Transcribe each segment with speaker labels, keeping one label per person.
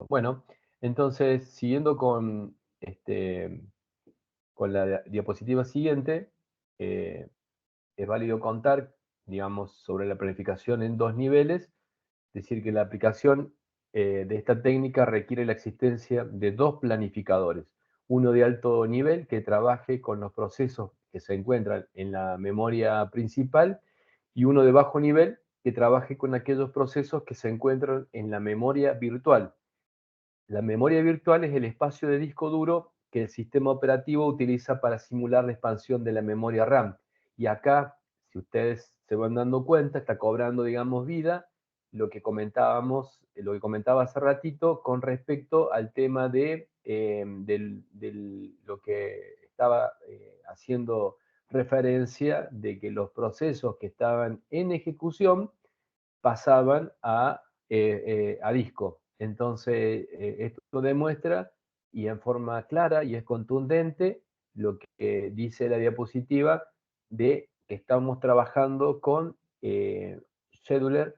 Speaker 1: Bueno, entonces, siguiendo con la diapositiva siguiente, eh, es válido contar, digamos, sobre la planificación en dos niveles, es decir, que la aplicación de esta técnica requiere la existencia de dos planificadores, uno de alto nivel que trabaje con los procesos que se encuentran en la memoria principal y uno de bajo nivel que trabaje con aquellos procesos que se encuentran en la memoria virtual. La memoria virtual es el espacio de disco duro que el sistema operativo utiliza para simular la expansión de la memoria RAM. Y acá, si ustedes se van dando cuenta, está cobrando, digamos, vida lo que comentaba hace ratito con respecto al tema de lo que estaba haciendo referencia de que los procesos que estaban en ejecución pasaban a disco. Entonces, esto demuestra y en forma clara y es contundente lo que dice la diapositiva de que estamos trabajando con scheduler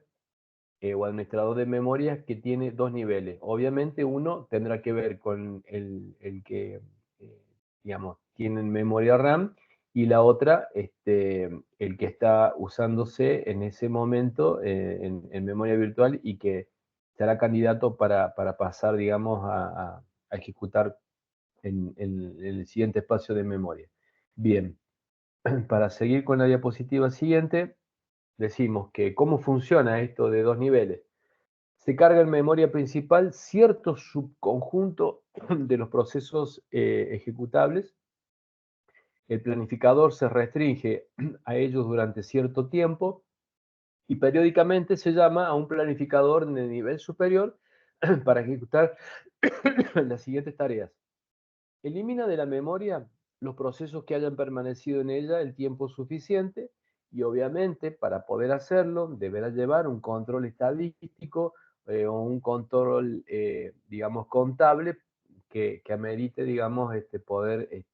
Speaker 1: o administrador de memorias que tiene dos niveles. Obviamente uno tendrá que ver con el que, eh, digamos, tiene memoria RAM y la otra, el que está usándose en ese momento en memoria virtual y que será candidato para pasar, digamos, a ejecutar en el siguiente espacio de memoria. Bien, para seguir con la diapositiva siguiente, decimos que cómo funciona esto de dos niveles. Se carga en memoria principal cierto subconjunto de los procesos ejecutables. El planificador se restringe a ellos durante cierto tiempo y periódicamente se llama a un planificador de nivel superior para ejecutar las siguientes tareas. Elimina de la memoria los procesos que hayan permanecido en ella el tiempo suficiente y obviamente para poder hacerlo deberá llevar un control estadístico o un control, digamos, contable que amerite, digamos, poder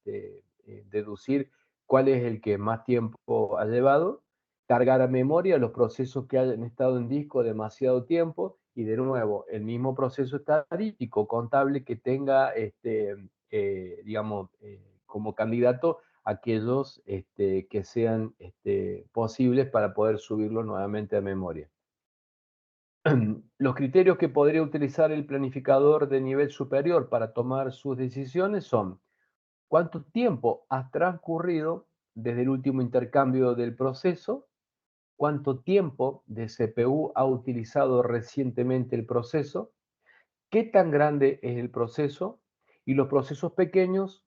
Speaker 1: deducir cuál es el que más tiempo ha llevado, cargar a memoria los procesos que hayan estado en disco demasiado tiempo y de nuevo el mismo proceso estadístico contable que tenga digamos, como candidato aquellos que sean posibles para poder subirlo nuevamente a memoria. Los criterios que podría utilizar el planificador de nivel superior para tomar sus decisiones son cuánto tiempo ha transcurrido desde el último intercambio del proceso, cuánto tiempo de CPU ha utilizado recientemente el proceso, qué tan grande es el proceso y los procesos pequeños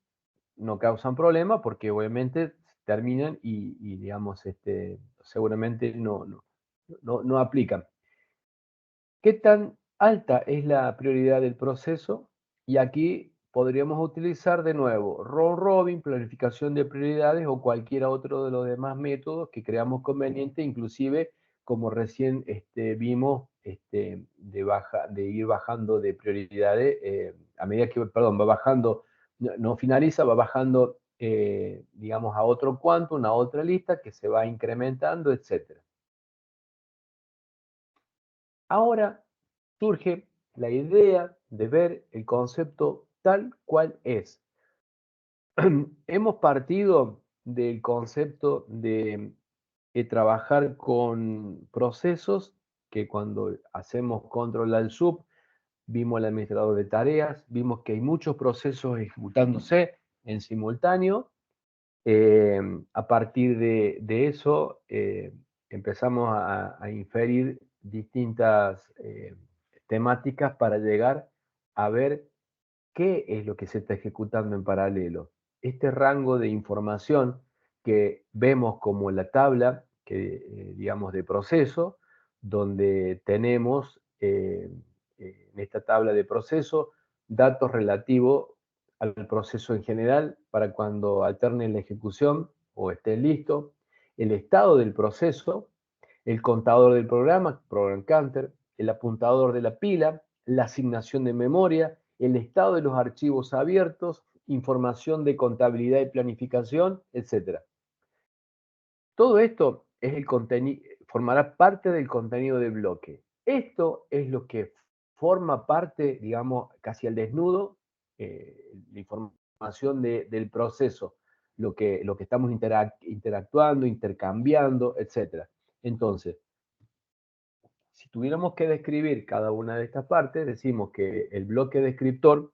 Speaker 1: no causan problema porque obviamente terminan digamos, seguramente no aplican. ¿Qué tan alta es la prioridad del proceso? Y aquí podríamos utilizar de nuevo round robin, planificación de prioridades o cualquier otro de los demás métodos que creamos conveniente, inclusive como recién vimos, de ir bajando de prioridades a medida que, perdón, va bajando, no finaliza, va bajando, digamos, a otro quantum, a otra lista que se va incrementando, etcétera. Ahora surge la idea de ver el concepto tal cual es. Hemos partido del concepto de trabajar con procesos que cuando hacemos control al sub, vimos el administrador de tareas, vimos que hay muchos procesos ejecutándose en simultáneo. A partir de eso empezamos a inferir distintas temáticas para llegar a ver qué es lo que se está ejecutando en paralelo. Este rango de información que vemos como la tabla, digamos, de proceso, donde tenemos en esta tabla de proceso datos relativos al proceso en general para cuando alterne la ejecución o esté listo, el estado del proceso, el contador del programa, program counter, el apuntador de la pila, la asignación de memoria, el estado de los archivos abiertos, información de contabilidad y planificación, etc. Todo esto es formará parte del contenido del bloque. Esto es lo que forma parte, digamos, casi al desnudo, la información del proceso, lo que estamos interactuando, intercambiando, etc. Entonces, si tuviéramos que describir cada una de estas partes, decimos que el bloque descriptor,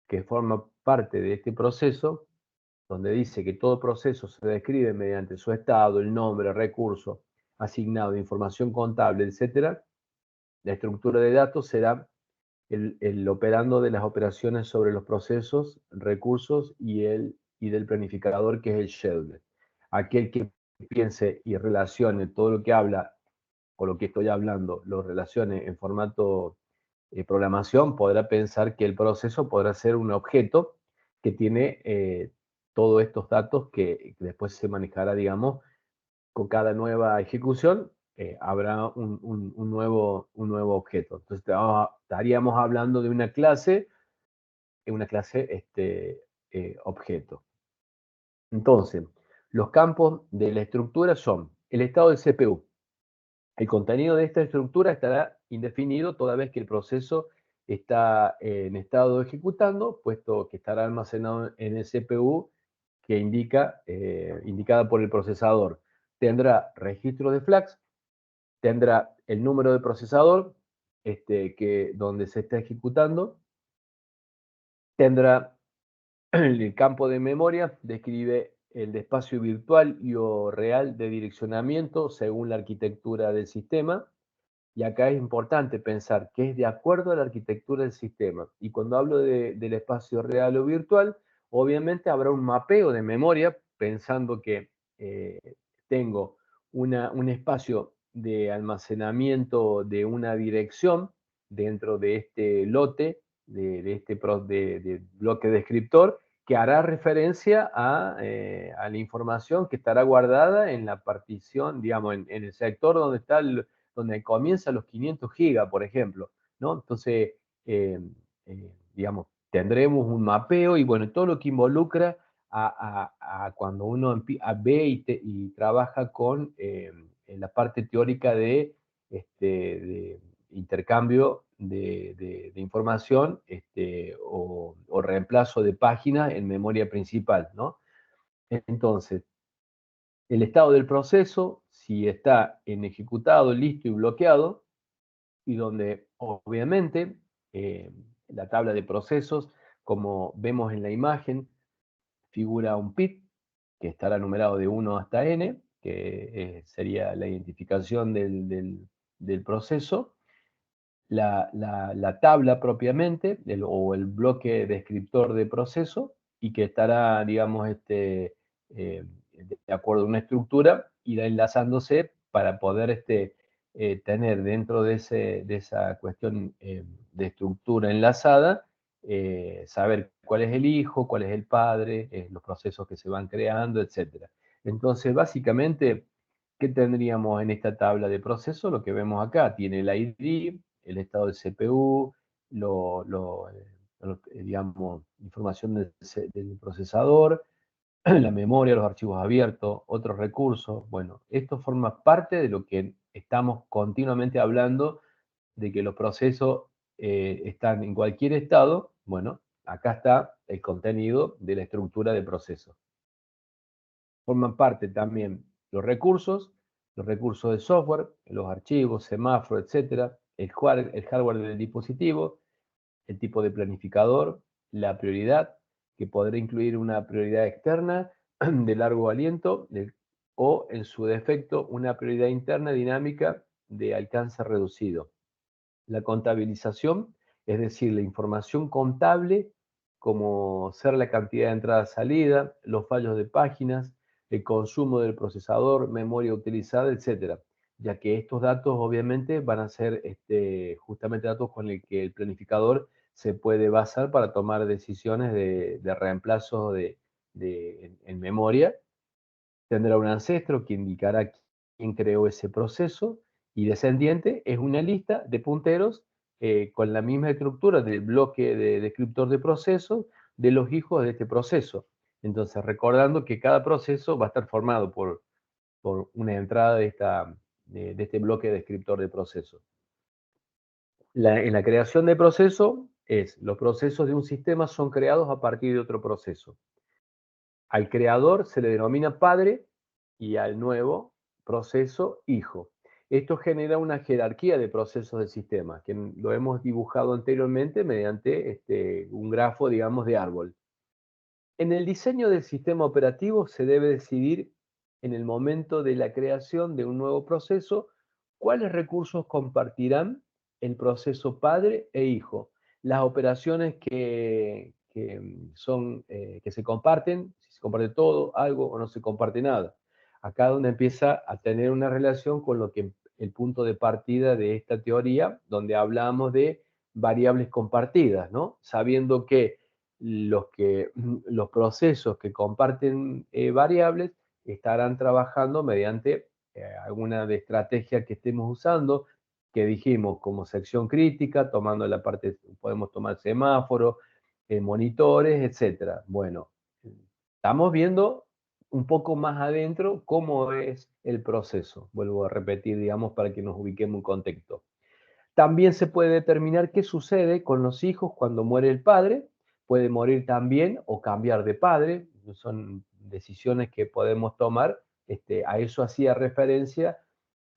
Speaker 1: que forma parte de este proceso, donde dice que todo proceso se describe mediante su estado, el nombre, recurso asignado, información contable, etc., la estructura de datos será el operando de las operaciones sobre los procesos, recursos y del planificador, que es el scheduler. Aquel que piense y relacione todo lo que habla o lo que estoy hablando, lo relacione en formato programación, podrá pensar que el proceso podrá ser un objeto que tiene todos estos datos que después se manejará, digamos, con cada nueva ejecución. Habrá un nuevo objeto. Entonces estaríamos hablando de una clase objeto. Entonces, los campos de la estructura son el estado del CPU. El contenido de esta estructura estará indefinido toda vez que el proceso está en estado de ejecutando, puesto que estará almacenado en el CPU que indicada por el procesador. Tendrá registro de flags, tendrá el número de procesador donde se está ejecutando, tendrá el campo de memoria, describe el espacio virtual y o real de direccionamiento según la arquitectura del sistema. Y acá es importante pensar que es de acuerdo a la arquitectura del sistema. Y cuando hablo del espacio real o virtual, obviamente habrá un mapeo de memoria, pensando que eh, tengo un espacio de almacenamiento de una dirección dentro de este lote, de bloque descriptor, que hará referencia a la información que estará guardada en la partición, digamos, en el sector donde está donde comienza los 500 gigas, por ejemplo, ¿no? Entonces, eh, digamos, tendremos un mapeo y bueno, todo lo que involucra a cuando uno ve y trabaja con en la parte teórica de intercambio de información o reemplazo de páginas en memoria principal, ¿no? Entonces, el estado del proceso, si está en ejecutado, listo y bloqueado, y donde obviamente la tabla de procesos, como vemos en la imagen, figura un PID que estará numerado de 1 hasta n, que sería la identificación del proceso, la tabla propiamente, o el bloque descriptor de proceso, y que estará, digamos, de acuerdo a una estructura, irá enlazándose para poder tener dentro de esa cuestión de estructura enlazada, saber cuál es el hijo, cuál es el padre, los procesos que se van creando, etc. Entonces, básicamente, ¿qué tendríamos en esta tabla de proceso? Lo que vemos acá, tiene el ID, el estado del CPU, digamos, información del procesador, la memoria, los archivos abiertos, otros recursos. Bueno, esto forma parte de lo que estamos continuamente hablando, de que los procesos están en cualquier estado. Bueno, acá está el contenido de la estructura de proceso. Forman parte también los recursos de software, los archivos, semáforos, etcétera, el hardware del dispositivo, el tipo de planificador, la prioridad, que podrá incluir una prioridad externa de largo aliento o, en su defecto, una prioridad interna dinámica de alcance reducido. La contabilización, es decir, la información contable, como ser la cantidad de entrada-salida, los fallos de páginas, el consumo del procesador, memoria utilizada, etcétera, ya que estos datos obviamente van a ser justamente datos con los que el planificador se puede basar para tomar decisiones de reemplazo en memoria. Tendrá un ancestro que indicará quién creó ese proceso, y descendiente es una lista de punteros con la misma estructura del bloque de descriptor de procesos de los hijos de este proceso. Entonces, recordando que cada proceso va a estar formado por una entrada de este bloque de descriptor de procesos. En la creación de proceso los procesos de un sistema son creados a partir de otro proceso. Al creador se le denomina padre y al nuevo proceso hijo. Esto genera una jerarquía de procesos del sistema, que lo hemos dibujado anteriormente mediante un grafo, digamos, de árbol. En el diseño del sistema operativo se debe decidir en el momento de la creación de un nuevo proceso cuáles recursos compartirán el proceso padre e hijo. Las operaciones que se comparten, si se comparte todo, algo o no se comparte nada. Acá donde empieza a tener una relación con lo que el punto de partida de esta teoría, donde hablamos de variables compartidas, ¿no? Sabiendo que los procesos que comparten variables estarán trabajando mediante alguna de estrategia que estemos usando, que dijimos como sección crítica, tomando la parte, podemos tomar semáforos, monitores, etcétera. Bueno, estamos viendo un poco más adentro cómo es el proceso. Vuelvo a repetir, digamos, para que nos ubiquemos en contexto. También se puede determinar qué sucede con los hijos cuando muere el padre. Puede morir también o cambiar de padre. Son decisiones que podemos tomar. A eso hacía referencia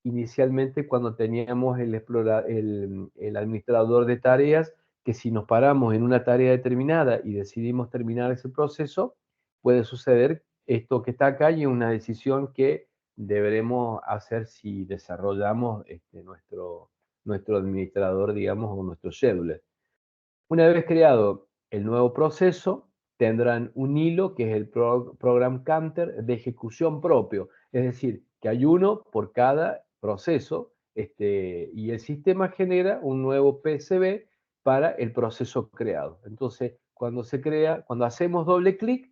Speaker 1: inicialmente cuando teníamos el administrador de tareas, que si nos paramos en una tarea determinada y decidimos terminar ese proceso, puede suceder esto que está acá y una decisión que deberemos hacer si desarrollamos nuestro administrador, digamos, o nuestro scheduler. Una vez creado el nuevo proceso, tendrán un hilo que es el Program Counter de ejecución propio, es decir, que hay uno por cada proceso y el sistema genera un nuevo PCB para el proceso creado. Entonces, cuando hacemos doble clic,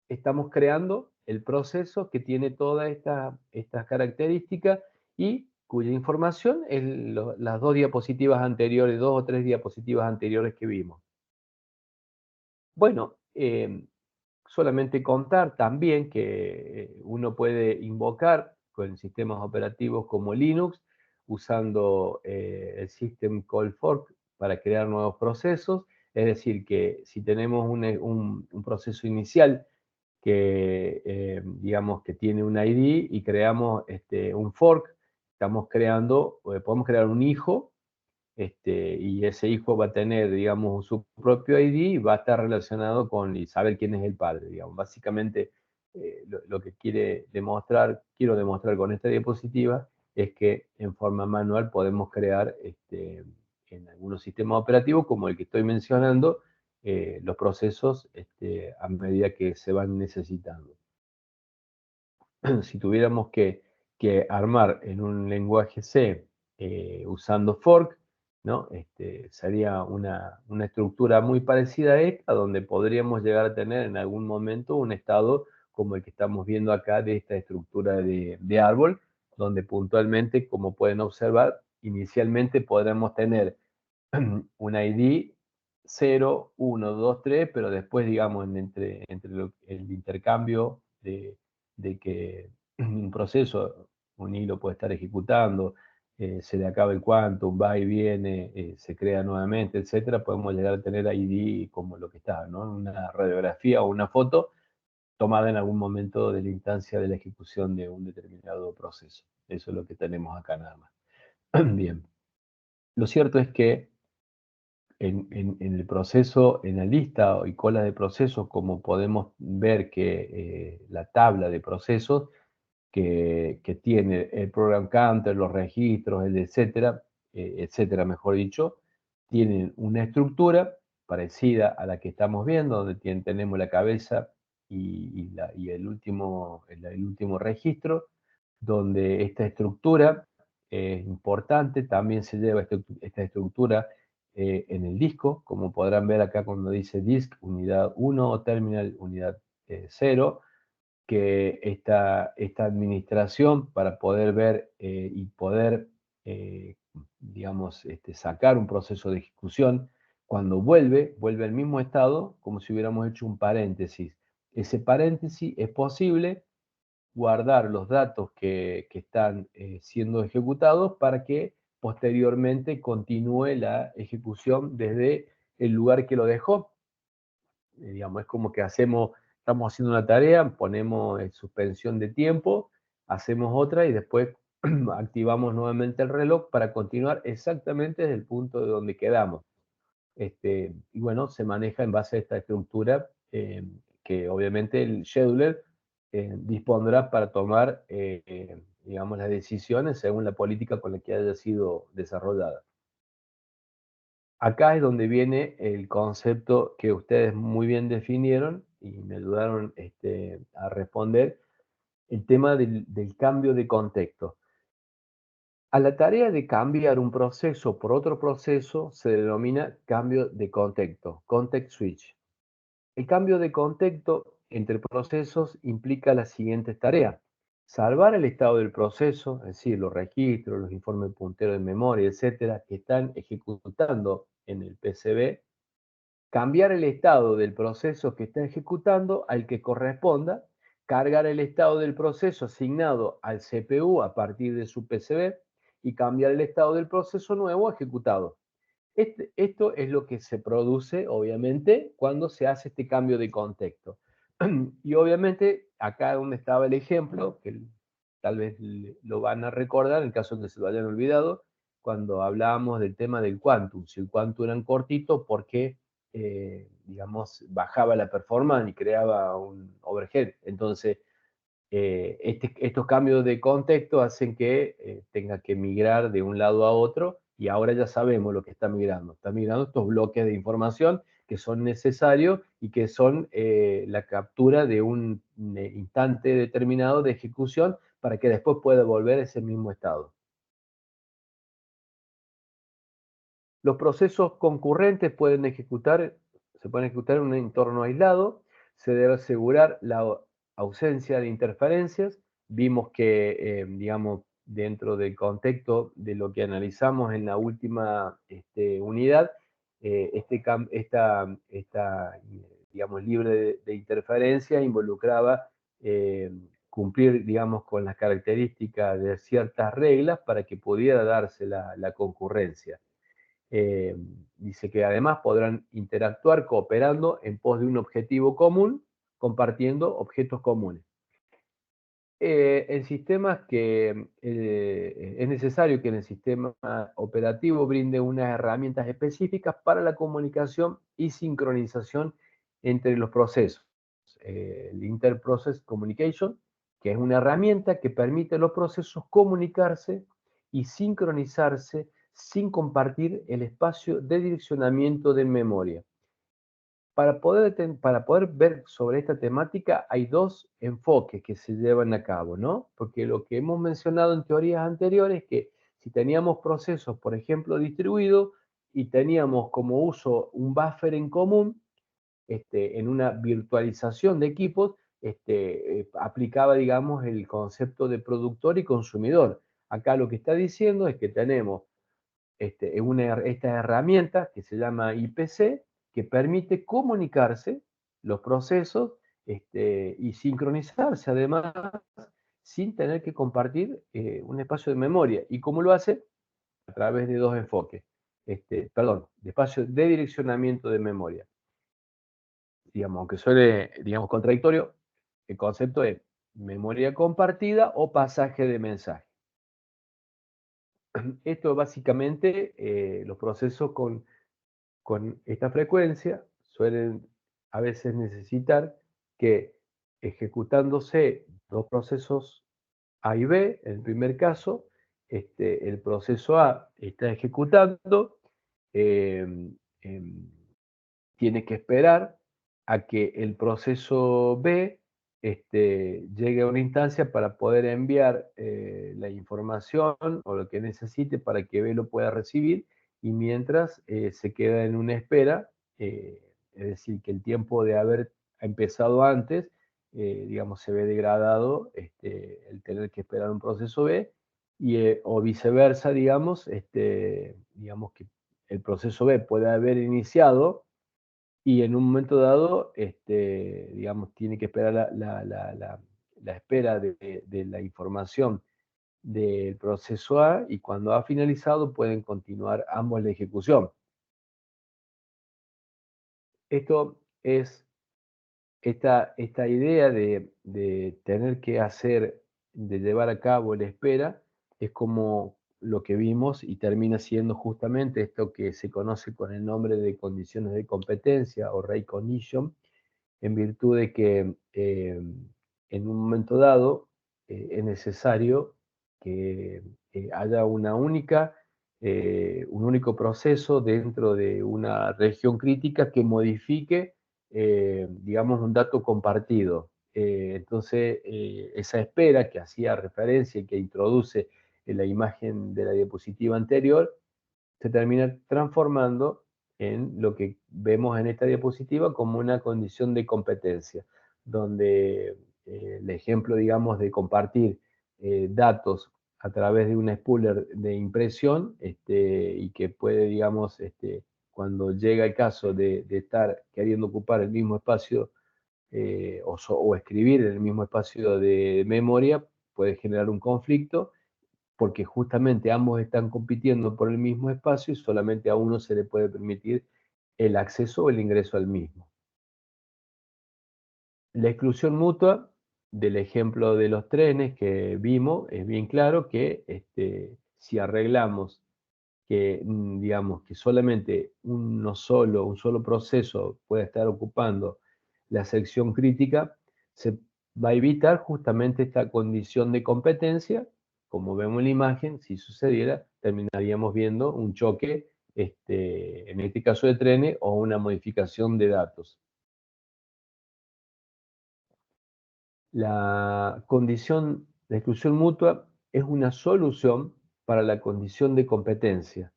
Speaker 1: estamos creando el proceso que tiene todas estas características y cuya información es las dos diapositivas anteriores, dos o tres diapositivas anteriores que vimos. Bueno, solamente contar también que uno puede invocar con sistemas operativos como Linux usando el System Call Fork para crear nuevos procesos. Es decir, que si tenemos un proceso inicial que digamos que tiene un ID y creamos un fork, estamos creando, podemos crear un hijo y ese hijo va a tener, digamos, su propio ID y va a estar relacionado con y saber quién es el padre, digamos. Básicamente, lo que quiero demostrar con esta diapositiva es que en forma manual podemos crear en algunos sistemas operativos, como el que estoy mencionando, los procesos a medida que se van necesitando. Si tuviéramos que armar en un lenguaje C usando fork, ¿no? Sería una estructura muy parecida a esta, donde podríamos llegar a tener en algún momento un estado como el que estamos viendo acá de esta estructura de árbol, donde puntualmente, como pueden observar, inicialmente podremos tener un ID 0, 1, 2, 3, pero después, digamos, entre el intercambio de que un proceso, un hilo puede estar ejecutando, se le acaba el quantum, va y viene, se crea nuevamente, etcétera, podemos llegar a tener ID como lo que está, ¿no? Una radiografía o una foto tomada en algún momento de la instancia de la ejecución de un determinado proceso. Eso es lo que tenemos acá nada más. Bien. Lo cierto es que en el proceso, en la lista y cola de procesos, como podemos ver que la tabla de procesos que tiene el program counter, los registros, el etcétera, mejor dicho, tienen una estructura parecida a la que estamos viendo, donde tenemos la cabeza y el último registro, donde esta estructura es importante, también se lleva esta estructura en el disco, como podrán ver acá cuando dice disk unidad 1 o terminal unidad 0, que esta administración para poder ver y poder, digamos, sacar un proceso de ejecución, cuando vuelve al mismo estado como si hubiéramos hecho un paréntesis. Ese paréntesis es posible guardar los datos que están siendo ejecutados para que posteriormente continúe la ejecución desde el lugar que lo dejó. Digamos, es como que estamos haciendo una tarea, ponemos en suspensión de tiempo, hacemos otra y después activamos nuevamente el reloj para continuar exactamente desde el punto de donde quedamos. Y bueno, se maneja en base a esta estructura que obviamente el scheduler dispondrá para tomar, digamos, las decisiones según la política con la que haya sido desarrollada. Acá es donde viene el concepto que ustedes muy bien definieron y me ayudaron a responder, el tema del cambio de contexto. A la tarea de cambiar un proceso por otro proceso se denomina cambio de contexto, context switch. El cambio de contexto entre procesos implica las siguientes tareas. Salvar el estado del proceso, es decir, los registros, los informes punteros de memoria, etcétera, que están ejecutando en el PCB. Cambiar el estado del proceso que está ejecutando al que corresponda. Cargar el estado del proceso asignado al CPU a partir de su PCB y cambiar el estado del proceso nuevo ejecutado. Esto es lo que se produce, obviamente, cuando se hace este cambio de contexto. Y obviamente, acá donde estaba el ejemplo, que tal vez lo van a recordar, en caso de que se lo hayan olvidado, cuando hablábamos del tema del quantum. Si el quantum era cortito, ¿por qué, digamos, bajaba la performance y creaba un overhead? Entonces, estos cambios de contexto hacen que tenga que migrar de un lado a otro y ahora ya sabemos lo que está migrando. Está migrando estos bloques de información que son necesarios y que son la captura de un instante determinado de ejecución para que después pueda volver a ese mismo estado. Los procesos concurrentes se pueden ejecutar en un entorno aislado. Se debe asegurar la ausencia de interferencias. Vimos que, digamos, dentro del contexto de lo que analizamos en la última unidad, digamos, libre de interferencia involucraba cumplir, digamos, con las características de ciertas reglas para que pudiera darse la concurrencia. Eh, Dice que además podrán interactuar cooperando en pos de un objetivo común, compartiendo objetos comunes. En sistemas que es necesario que en el sistema operativo brinde unas herramientas específicas para la comunicación y sincronización entre los procesos. El Interprocess Communication, que es una herramienta que permite a los procesos comunicarse y sincronizarse sin compartir el espacio de direccionamiento de memoria. Para poder ver sobre esta temática hay dos enfoques que se llevan a cabo, ¿no? Porque lo que hemos mencionado en teorías anteriores es que si teníamos procesos, por ejemplo, distribuidos y teníamos como uso un buffer en común, en una virtualización de equipos, aplicaba, digamos, el concepto de productor y consumidor. Acá lo que está diciendo es que tenemos esta herramienta que se llama IPC, que permite comunicarse los procesos y sincronizarse además sin tener que compartir un espacio de memoria. ¿Y cómo lo hace? A través de dos enfoques. Perdón, de espacio de direccionamiento de memoria. Digamos, aunque suene, digamos, contradictorio, el concepto es memoria compartida o pasaje de mensaje. Esto básicamente, los procesos con esta frecuencia suelen a veces necesitar que ejecutándose dos procesos A y B, en el primer caso, el proceso A está ejecutando, em, em, tiene que esperar a que el proceso B llegue a una instancia para poder enviar la información o lo que necesite para que B lo pueda recibir y mientras se queda en una espera, es decir, que el tiempo de haber empezado antes, digamos, se ve degradado el tener que esperar un proceso B o viceversa, digamos que el proceso B puede haber iniciado y en un momento dado, digamos, tiene que esperar la espera de la información del proceso A y cuando ha finalizado pueden continuar ambos la ejecución. Esto es esta idea de tener que hacer, de llevar a cabo la espera, es como lo que vimos y termina siendo justamente esto que se conoce con el nombre de condiciones de competencia o Ray Condition, en virtud de que en un momento dado es necesario que haya un único proceso dentro de una región crítica que modifique, digamos, un dato compartido. Entonces, esa espera que hacía referencia y que introduce en la imagen de la diapositiva anterior, se termina transformando en lo que vemos en esta diapositiva como una condición de competencia, donde el ejemplo, digamos, de compartir datos a través de un spooler de impresión y que puede, digamos, cuando llega el caso de estar queriendo ocupar el mismo espacio o escribir en el mismo espacio de memoria, puede generar un conflicto porque justamente ambos están compitiendo por el mismo espacio y solamente a uno se le puede permitir el acceso o el ingreso al mismo. La exclusión mutua del ejemplo de los trenes que vimos es bien claro que si arreglamos que, digamos, que solamente un solo proceso puede estar ocupando la sección crítica, se va a evitar justamente esta condición de competencia. Como vemos en la imagen, si sucediera, terminaríamos viendo un choque, en este caso de trenes, o una modificación de datos. La condición de exclusión mutua es una solución para la condición de competencia.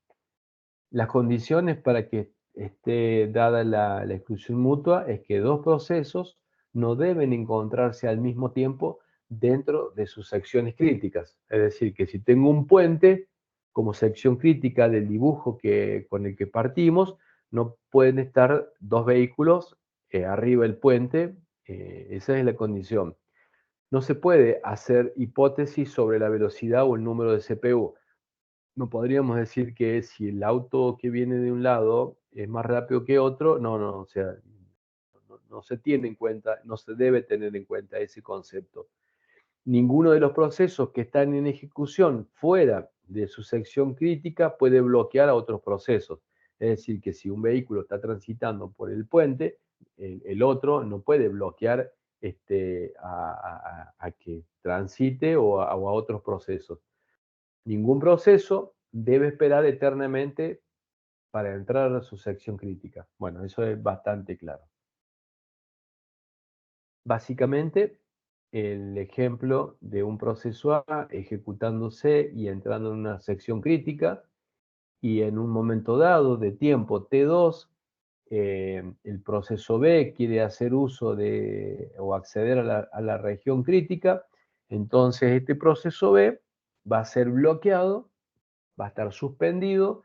Speaker 1: Las condiciones para que esté dada la exclusión mutua es que dos procesos no deben encontrarse al mismo tiempo dentro de sus secciones críticas. Es decir, que si tengo un puente como sección crítica del dibujo con el que partimos, no pueden estar dos vehículos arriba del puente. Esa es la condición. No se puede hacer hipótesis sobre la velocidad o el número de CPU. No podríamos decir que si el auto que viene de un lado es más rápido que otro, no, o sea, no se tiene en cuenta, no se debe tener en cuenta ese concepto. Ninguno de los procesos que están en ejecución fuera de su sección crítica puede bloquear a otros procesos. Es decir, que si un vehículo está transitando por el puente, el otro no puede bloquear a que transite o a otros procesos. Ningún proceso debe esperar eternamente para entrar a su sección crítica. Bueno, eso es bastante claro. Básicamente, el ejemplo de un proceso A ejecutándose y entrando en una sección crítica y en un momento dado de tiempo T2, el proceso B quiere hacer uso de o acceder a la región crítica, entonces este proceso B va a ser bloqueado, va a estar suspendido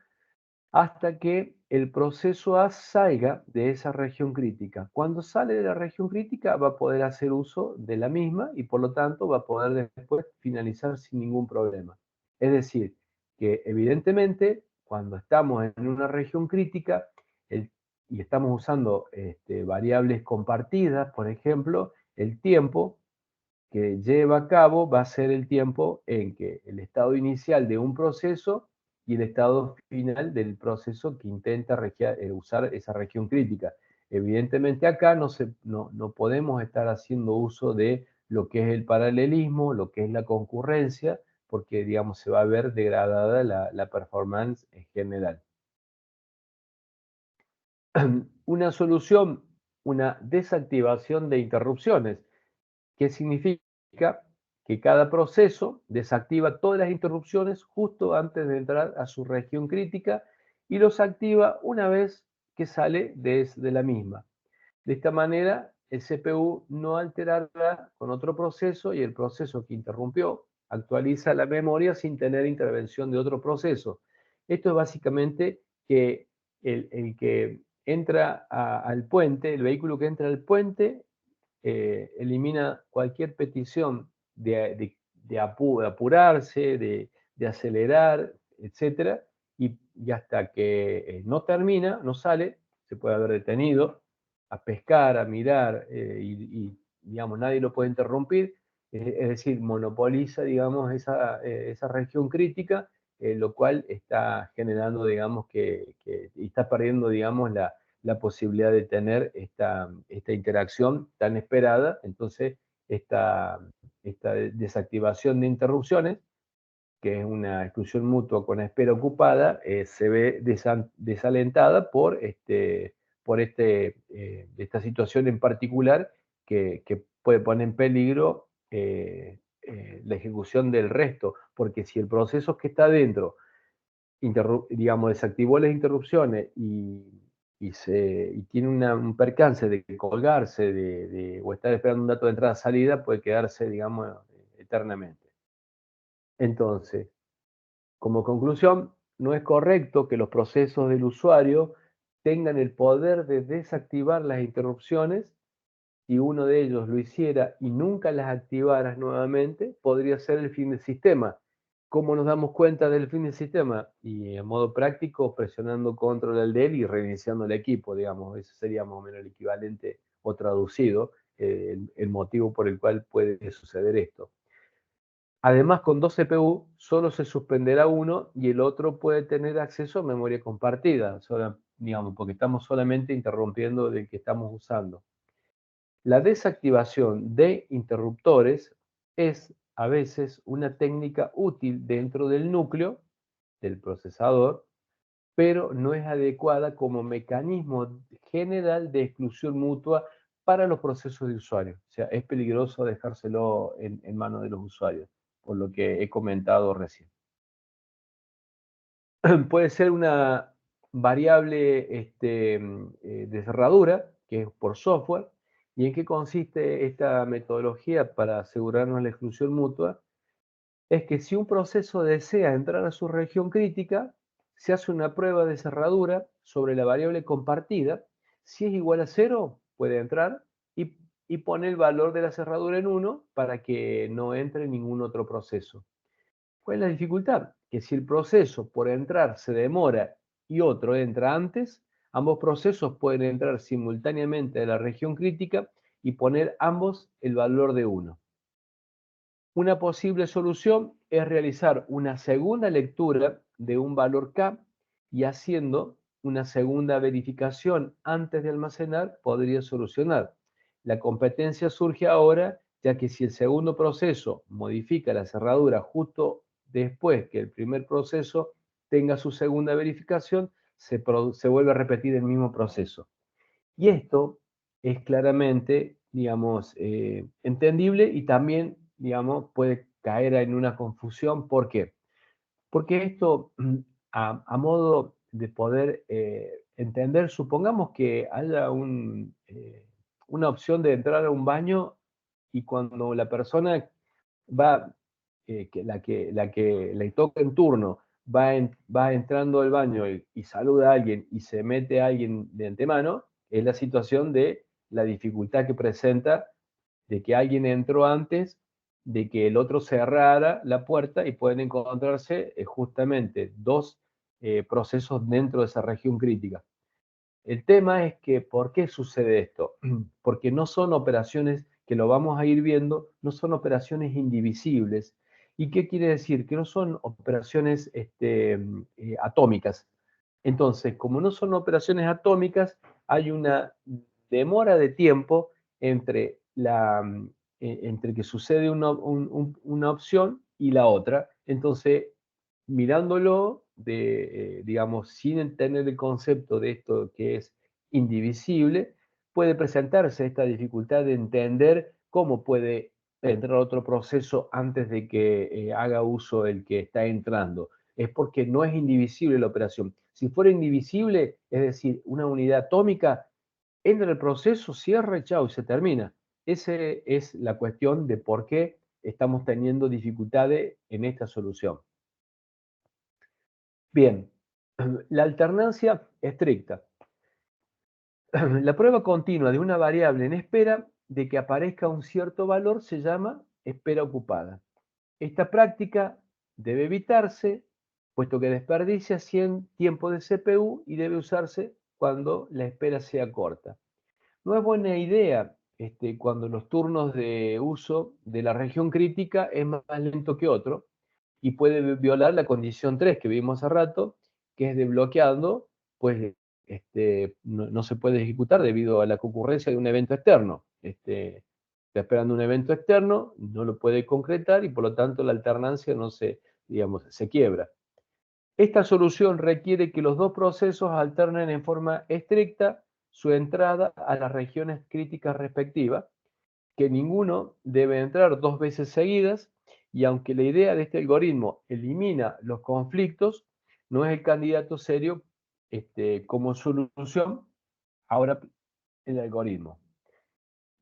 Speaker 1: hasta que el proceso A salga de esa región crítica. Cuando sale de la región crítica va a poder hacer uso de la misma y por lo tanto va a poder después finalizar sin ningún problema. Es decir, que evidentemente cuando estamos en una región crítica y estamos usando variables compartidas, por ejemplo, el tiempo que lleva a cabo va a ser el tiempo en que el estado inicial de un proceso y el estado final del proceso que intenta usar esa región crítica. Evidentemente acá no podemos estar haciendo uso de lo que es el paralelismo, lo que es la concurrencia, porque digamos se va a ver degradada la performance en general. Una solución, una desactivación de interrupciones. ¿Qué significa? Que cada proceso desactiva todas las interrupciones justo antes de entrar a su región crítica y los activa una vez que sale de la misma. De esta manera, el CPU no alterará con otro proceso y el proceso que interrumpió actualiza la memoria sin tener intervención de otro proceso. Esto es básicamente que el que entra al puente, el vehículo que entra al puente, elimina cualquier petición de apurarse, de acelerar, etcétera, y hasta que no termina, no sale, se puede haber detenido a pescar, a mirar, digamos, nadie lo puede interrumpir, es decir, monopoliza, digamos, esa región crítica, lo cual está generando, digamos, y está perdiendo, digamos, la posibilidad de tener esta interacción tan esperada. Entonces, esta desactivación de interrupciones, que es una exclusión mutua con espera ocupada, se ve desalentada por esta situación en particular que puede poner en peligro la ejecución del resto, porque si el proceso que está dentro, digamos, desactivó las interrupciones y tiene un percance de colgarse o estar esperando un dato de entrada-salida, puede quedarse, digamos, eternamente. Entonces, como conclusión, no es correcto que los procesos del usuario tengan el poder de desactivar las interrupciones. Si uno de ellos lo hiciera y nunca las activaras nuevamente, podría ser el fin del sistema. ¿Cómo nos damos cuenta del fin del sistema? Y en modo práctico, presionando control al del y reiniciando el equipo, digamos. Eso sería más o menos el equivalente o traducido, el motivo por el cual puede suceder esto. Además, con dos CPU solo se suspenderá uno y el otro puede tener acceso a memoria compartida, digamos, porque estamos solamente interrumpiendo del que estamos usando. La desactivación de interruptores es a veces una técnica útil dentro del núcleo del procesador, pero no es adecuada como mecanismo general de exclusión mutua para los procesos de usuario. O sea, es peligroso dejárselo en manos de los usuarios, por lo que he comentado recién. Puede ser una variable de cerradura, que es por software. ¿Y en qué consiste esta metodología para asegurarnos la exclusión mutua? Es que si un proceso desea entrar a su región crítica, se hace una prueba de cerradura sobre la variable compartida. Si es igual a 0, puede entrar y pone el valor de la cerradura en 1 para que no entre ningún otro proceso. ¿Cuál es la dificultad? Que si el proceso por entrar se demora y otro entra antes, ambos procesos pueden entrar simultáneamente a la región crítica y poner ambos el valor de 1. Una posible solución es realizar una segunda lectura de un valor K y haciendo una segunda verificación antes de almacenar podría solucionar. La competencia surge ahora ya que si el segundo proceso modifica la cerradura justo después que el primer proceso tenga su segunda verificación, se vuelve a repetir el mismo proceso. Y esto es claramente, digamos, entendible y también, digamos, puede caer en una confusión. ¿Por qué? Porque esto, a modo de poder entender, supongamos que haya una opción de entrar a un baño y cuando la persona va, que le toca en turno, va entrando al baño y saluda a alguien y se mete a alguien de antemano, es la situación de la dificultad que presenta de que alguien entró antes de que el otro cerrara la puerta y pueden encontrarse justamente dos procesos dentro de esa región crítica. El tema es que, ¿por qué sucede esto? Porque no son operaciones, que lo vamos a ir viendo, no son operaciones indivisibles. ¿Y qué quiere decir? Que no son operaciones atómicas. Entonces, como no son operaciones atómicas, hay una demora de tiempo entre, entre que sucede una opción y la otra. Entonces, mirándolo, digamos, sin tener el concepto de esto que es indivisible, puede presentarse esta dificultad de entender cómo puede entrar otro proceso antes de que haga uso el que está entrando. Es porque no es indivisible la operación. Si fuera indivisible, es decir, una unidad atómica, entra el proceso, cierra y chao, y se termina. Esa es la cuestión de por qué estamos teniendo dificultades en esta solución. Bien, la alternancia estricta. La prueba continua de una variable en espera de que aparezca un cierto valor se llama espera ocupada. Esta práctica debe evitarse, puesto que desperdicia tiempo de CPU y debe usarse cuando la espera sea corta. No es buena idea cuando los turnos de uso de la región crítica es más lento que otro y puede violar la condición 3 que vimos hace rato, que es de bloqueando, pues no se puede ejecutar debido a la concurrencia de un evento externo. Está esperando un evento externo, no lo puede concretar y por lo tanto la alternancia no se, digamos, se quiebra. Esta solución requiere que los dos procesos alternen en forma estricta su entrada a las regiones críticas respectivas, que ninguno debe entrar dos veces seguidas, y aunque la idea de este algoritmo elimina los conflictos, no es el candidato serio como solución. Ahora el algoritmo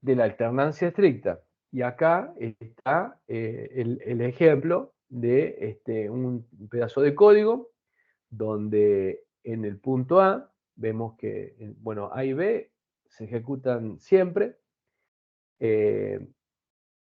Speaker 1: de la alternancia estricta. Y acá está el ejemplo de un pedazo de código donde en el punto A vemos que, bueno, A y B se ejecutan siempre.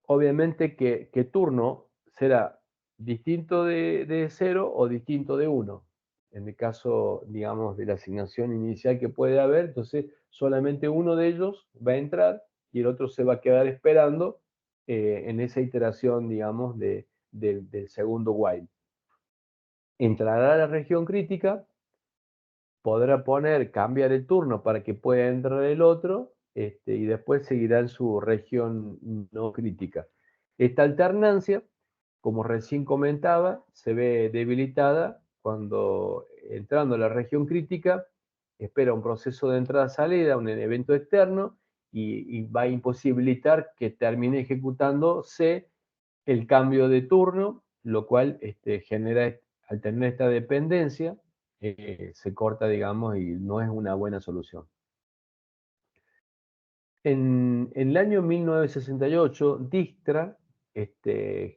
Speaker 1: Obviamente que turno será distinto de 0 o distinto de 1. En el caso, digamos, de la asignación inicial que puede haber, entonces solamente uno de ellos va a entrar y el otro se va a quedar esperando en esa iteración, digamos, del segundo while. Entrará a la región crítica, podrá cambiar el turno para que pueda entrar el otro, y después seguirá en su región no crítica. Esta alternancia, como recién comentaba, se ve debilitada cuando entrando a la región crítica espera un proceso de entrada-salida, un evento externo, y va a imposibilitar que termine ejecutándose el cambio de turno, lo cual genera, al tener esta dependencia, se corta, digamos, y no es una buena solución. En el año 1968, Dijkstra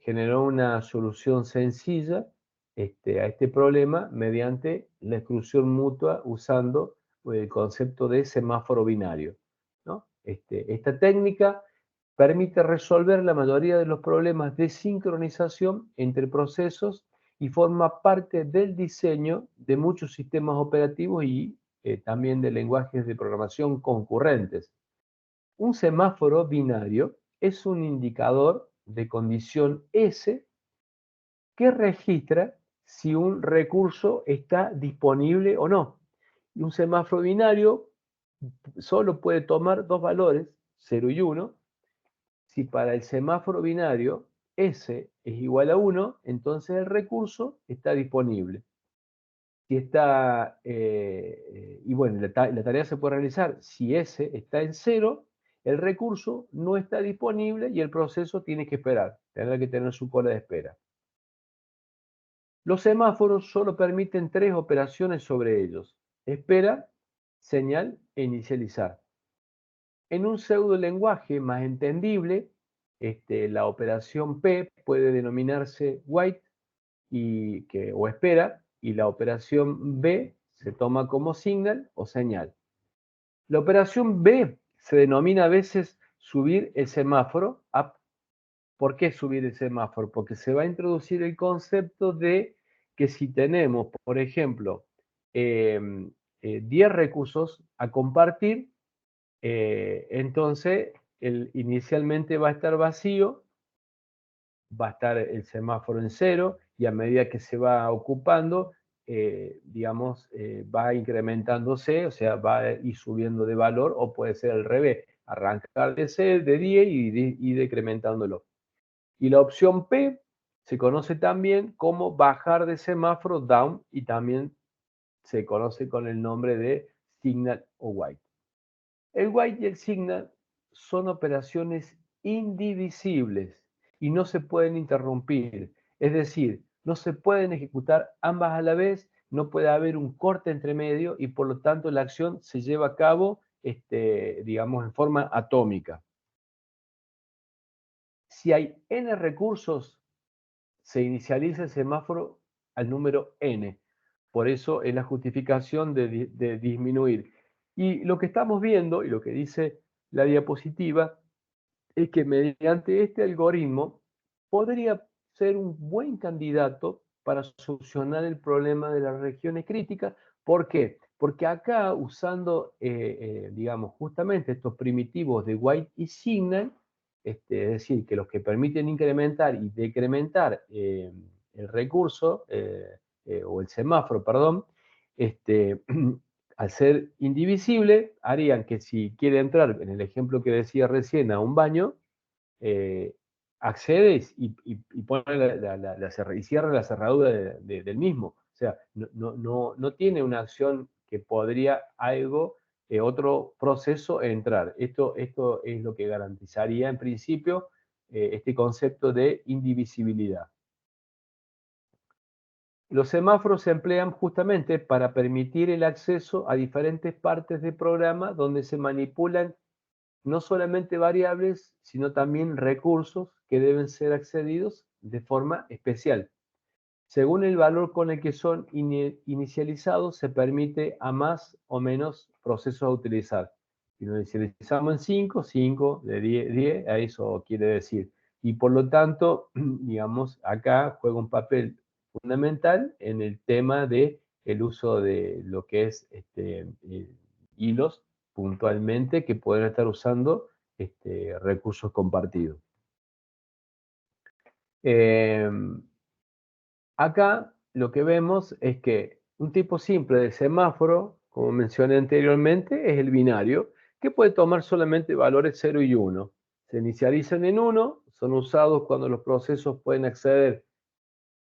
Speaker 1: generó una solución sencilla a este problema mediante la exclusión mutua usando el concepto de semáforo binario, ¿no? Esta técnica permite resolver la mayoría de los problemas de sincronización entre procesos y forma parte del diseño de muchos sistemas operativos y también de lenguajes de programación concurrentes. Un semáforo binario es un indicador de condición S que registra si un recurso está disponible o no. Y un semáforo binario solo puede tomar dos valores, 0 y 1. Si para el semáforo binario S es igual a 1, entonces el recurso está disponible. Si está, y bueno, la tarea se puede realizar. Si S está en 0, el recurso no está disponible y el proceso tiene que esperar, tendrá que tener su cola de espera. Los semáforos solo permiten tres operaciones sobre ellos: espera, señal e inicializar. En un pseudolenguaje más entendible, la operación P puede denominarse wait o espera, y la operación B se toma como signal o señal. La operación B se denomina a veces subir el semáforo, up. ¿Por qué subir el semáforo? Porque se va a introducir el concepto de que si tenemos, por ejemplo, 10 recursos a compartir, entonces inicialmente va a estar vacío, va a estar el semáforo en 0 y a medida que se va ocupando, digamos, va incrementándose, o sea, va a ir subiendo de valor, o puede ser al revés, arrancar de 10 y ir decrementándolo. Y la opción P se conoce también como bajar de semáforo, down, y también se conoce con el nombre de signal o white. El white y el signal son operaciones indivisibles y no se pueden interrumpir. Es decir, no se pueden ejecutar ambas a la vez, no puede haber un corte entre medio y por lo tanto la acción se lleva a cabo, digamos, en forma atómica. Si hay n recursos, se inicializa el semáforo al número n. Por eso es la justificación de disminuir. Y lo que estamos viendo, y lo que dice la diapositiva, es que mediante este algoritmo podría ser un buen candidato para solucionar el problema de las regiones críticas. ¿Por qué? Porque acá, usando, digamos, justamente estos primitivos de White y Signal, es decir, que los que permiten incrementar y decrementar el recurso, o el semáforo, perdón, este, al ser indivisible, harían que si quiere entrar, en el ejemplo que decía recién, a un baño, eh, accedes y pone y cierra la cerradura del mismo. O sea, no tiene una acción que podría algo, otro proceso entrar. Esto es lo que garantizaría en principio este concepto de indivisibilidad. Los semáforos se emplean justamente para permitir el acceso a diferentes partes del programa donde se manipulan no solamente variables, sino también recursos que deben ser accedidos de forma especial. Según el valor con el que son inicializados, se permite a más o menos procesos a utilizar. Si lo inicializamos en 5, 5 de 10, 10, a eso quiere decir. Y por lo tanto, digamos, acá juega un papel fundamental en el tema de el uso de lo que es hilos puntualmente que pueden estar usando recursos compartidos. Eh, Acá lo que vemos es que un tipo simple de semáforo, como mencioné anteriormente, es el binario, que puede tomar solamente valores 0 y 1. Se inicializan en 1, son usados cuando los procesos pueden acceder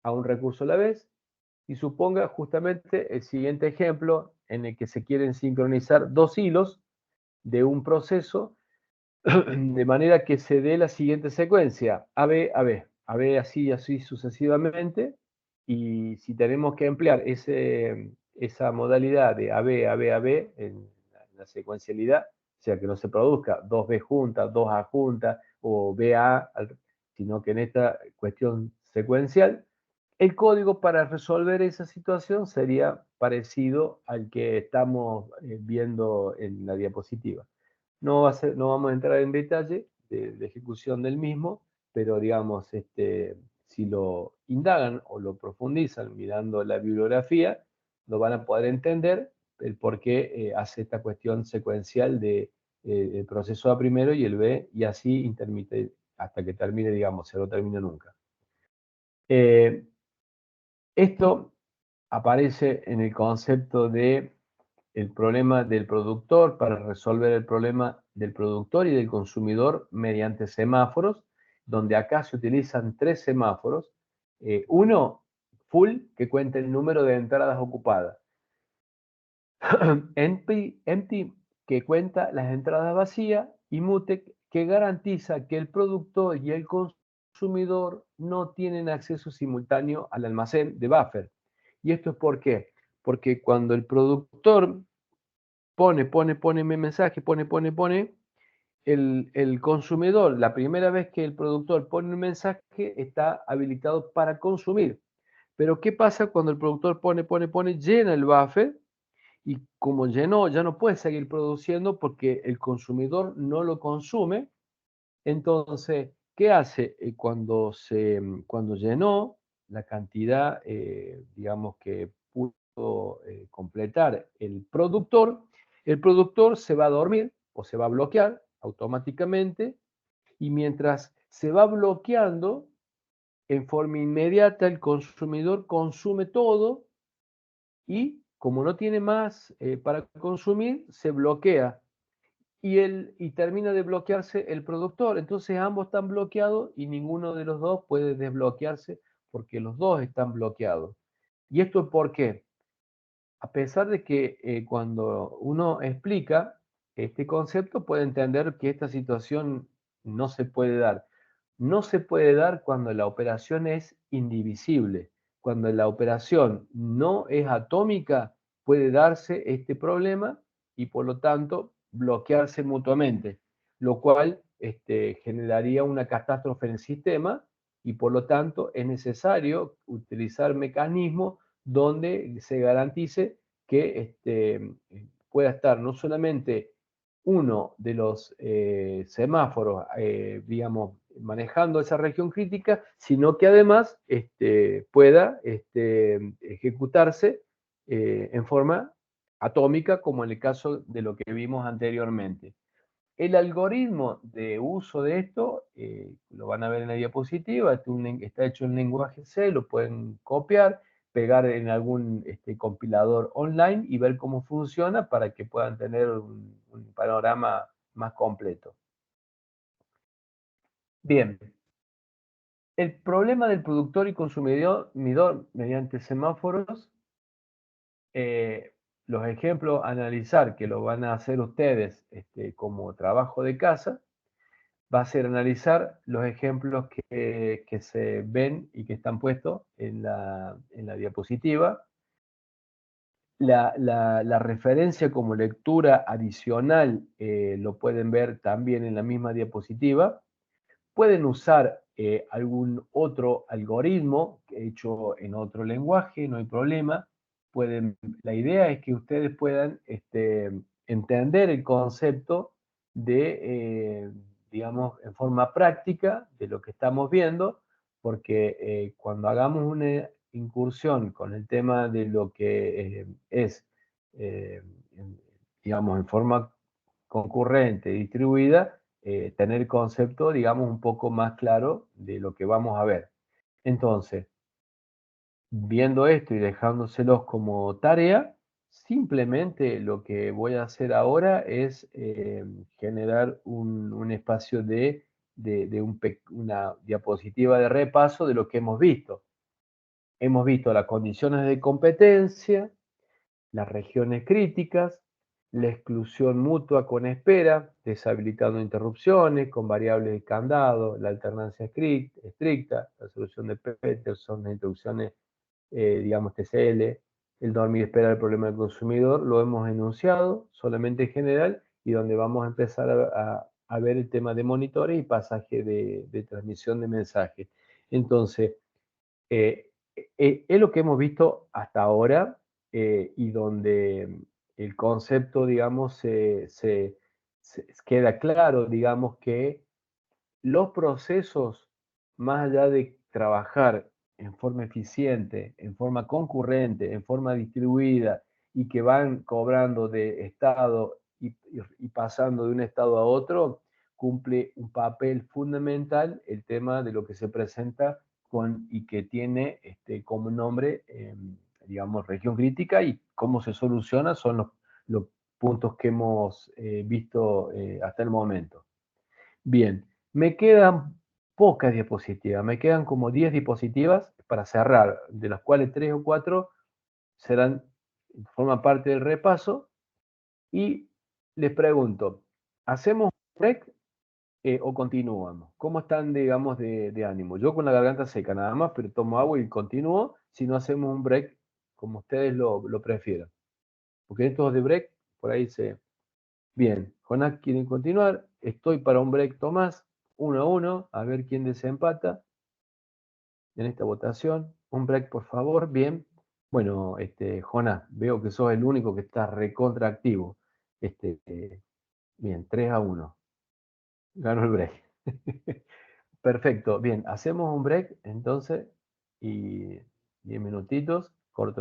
Speaker 1: a un recurso a la vez, y suponga justamente el siguiente ejemplo en el que se quieren sincronizar dos hilos de un proceso de manera que se dé la siguiente secuencia, AB, AB, AB así, así sucesivamente, y si tenemos que emplear esa modalidad de AB, AB, AB en la secuencialidad, o sea, que no se produzca 2B juntas, 2A juntas, o BA, sino que en esta cuestión secuencial, el código para resolver esa situación sería parecido al que estamos viendo en la diapositiva. No vamos a entrar en detalle de ejecución del mismo, pero digamos, si lo indagan o lo profundizan mirando la bibliografía, lo van a poder entender el por qué hace esta cuestión secuencial de el proceso A primero y el B, y así intermite hasta que termine, digamos, se no termina nunca. Esto aparece en el concepto de el problema del productor para resolver el problema del productor y del consumidor mediante semáforos, donde acá se utilizan tres semáforos. Uno, full, que cuenta el número de entradas ocupadas. Empty, que cuenta las entradas vacías. Y mutec, que garantiza que el productor y el consumidor no tienen acceso simultáneo al almacén de buffer. ¿Y esto es por qué? Porque cuando el productor pone mensaje, pone, el consumidor, la primera vez que el productor pone un mensaje, está habilitado para consumir. Pero ¿qué pasa cuando el productor pone, llena el buffer? Y como llenó, ya no puede seguir produciendo porque el consumidor no lo consume. Entonces, ¿qué hace? Cuando llenó la cantidad, digamos, que pudo completar el productor se va a dormir o se va a bloquear automáticamente, y mientras se va bloqueando, en forma inmediata el consumidor consume todo, y como no tiene más para consumir, se bloquea y termina de bloquearse el productor. Entonces ambos están bloqueados y ninguno de los dos puede desbloquearse porque los dos están bloqueados. ¿Y esto por qué? A pesar de que cuando uno explica este concepto puede entender que esta situación no se puede dar. No se puede dar cuando la operación es indivisible. Cuando la operación no es atómica, puede darse este problema y por lo tanto bloquearse mutuamente, lo cual generaría una catástrofe en el sistema, y por lo tanto es necesario utilizar mecanismos donde se garantice que pueda estar no solamente uno de los semáforos, digamos, manejando esa región crítica, sino que además pueda ejecutarse en forma atómica, como en el caso de lo que vimos anteriormente. El algoritmo de uso de esto, lo van a ver en la diapositiva, está hecho en lenguaje C, lo pueden copiar, pegar en algún compilador online y ver cómo funciona para que puedan tener un panorama más completo. Bien, el problema del productor y consumidor mediante semáforos, los ejemplos a analizar, que lo van a hacer ustedes como trabajo de casa, va a ser analizar los ejemplos que se ven y que están puestos en la diapositiva. La referencia como lectura adicional lo pueden ver también en la misma diapositiva. Pueden usar algún otro algoritmo hecho en otro lenguaje, no hay problema. La idea es que ustedes puedan entender el concepto digamos, en forma práctica de lo que estamos viendo, porque cuando hagamos una incursión con el tema de lo que es, eh, digamos, en forma concurrente, distribuida, tener el concepto, digamos, un poco más claro de lo que vamos a ver. Entonces, viendo esto y dejándoselos como tarea, simplemente lo que voy a hacer ahora es generar un espacio una diapositiva de repaso de lo que hemos visto. Hemos visto las condiciones de competencia, las regiones críticas, la exclusión mutua con espera, deshabilitando interrupciones con variables de candado, la alternancia estricta, la solución de Peterson, las introducciones, digamos, TCL, el dormir y esperar el problema del consumidor, lo hemos enunciado solamente en general y donde vamos a empezar a ver el tema de monitores y pasaje de transmisión de mensajes. Entonces, es lo que hemos visto hasta ahora y donde el concepto, digamos, se queda claro, digamos, que los procesos, más allá de trabajar en forma eficiente, en forma concurrente, en forma distribuida y que van cobrando de estado y pasando de un estado a otro, cumple un papel fundamental el tema de lo que se presenta y que tiene como nombre, digamos, región crítica y cómo se soluciona son los puntos que hemos visto hasta el momento. Bien, me quedan pocas diapositivas, me quedan como 10 diapositivas para cerrar, de las cuales 3 o 4 forman parte del repaso. Y les pregunto, ¿hacemos un break o continuamos? ¿Cómo están, digamos, de ánimo? Yo con la garganta seca nada más, pero tomo agua y continúo. Si no hacemos un break, como ustedes lo prefieran. Porque estos de break, por ahí se... Bien, Jonás, ¿quieren continuar? Estoy para un break, Tomás, 1-1, a ver quién desempata en esta votación. Un break, por favor, bien. Bueno, Jonás, veo que sos el único que está recontra activo. Bien, 3-1. Ganó el break. Perfecto, bien, hacemos un break entonces y 10 minutitos, corto.